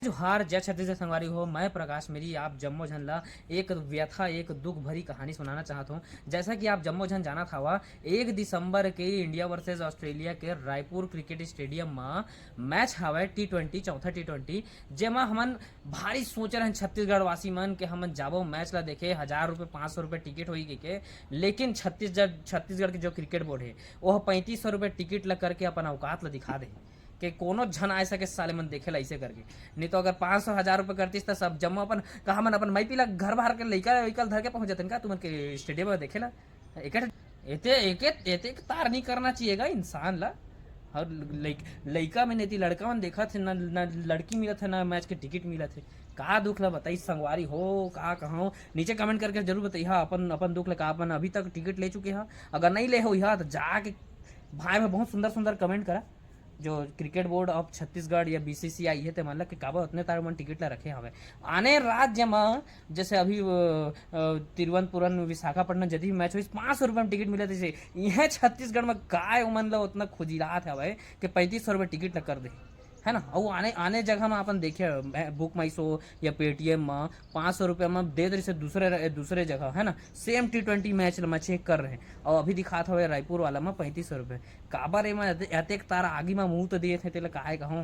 जोहार जय छत्तीसगढ़ संगवारी हो। मैं प्रकाश मेरी आप जम्मो झन ला एक व्यथा एक दुख भरी कहानी सुनाना चाहता हूँ। जैसा कि आप जम्मो झन जाना था हुआ 1 दिसंबर के इंडिया वर्सेस ऑस्ट्रेलिया के रायपुर क्रिकेट स्टेडियम में मैच हवा T20 चौथा T20 जेमा हमन भारी सोच रहे छत्तीसगढ़ वासी मन के हमन जाबो मैच ला देखे 1000 रुपये 500 रुपये टिकट होई के लेकिन छत्तीसगढ़ के जो क्रिकेट बोर्ड है वह 3500 रुपये टिकट ला करके अपन औकात ला दिखा दे कि कोनो झन आ सके साले मन देखे ला ऐसे करके। नहीं तो अगर 500 1000 रुपये करतीस तो सब जम्मो अपन कहा मन अपन माई पीला घर बाहर के लइका वहीकल धर के पहुंच जाते का तुमन के स्टेडियम में देखे ला। एक एते तार नहीं करना चाहिएगा इंसान ला। और लइका में नहीं लड़का मन देखा थे ना लड़की मिला थे ना मैच के टिकट मिला थे। का दुख ला बताई संगवारी हो का कहो नीचे कमेंट करके जरूर बताइए। अपन अपन दुख ला का अपन अभी तक टिकट ले चुके हैं अगर नहीं ले हो तो जाके भाई में बहुत सुंदर सुंदर कमेंट करा जो क्रिकेट बोर्ड ऑफ छत्तीसगढ़ या BCCI है ते मतलब कि काबर उतने तार मन टिकट ला रखे हवे आने राज्य में। जैसे अभी तिरुवनंतपुरम विशाखापट्टनम यदि मैच हुई 500 रुपये में टिकट मिले थे यह छत्तीसगढ़ में काय मन ला उतना खुजिलात हवे कि 3500 रुपये टिकट ला कर दे है ना। और आने आने जगह में अपन देखे बुक माई शो या पेटीएम में 500 रुपये में दे रही से दूसरे जगह है ना सेम T20 मैच में चेक कर रहे हैं और अभी दिखाता हुआ रायपुर वाला में 3500 रुपये काबर एम अतेक तारा आगे में मुँह तो दिए थे तेला काहे कहूँ।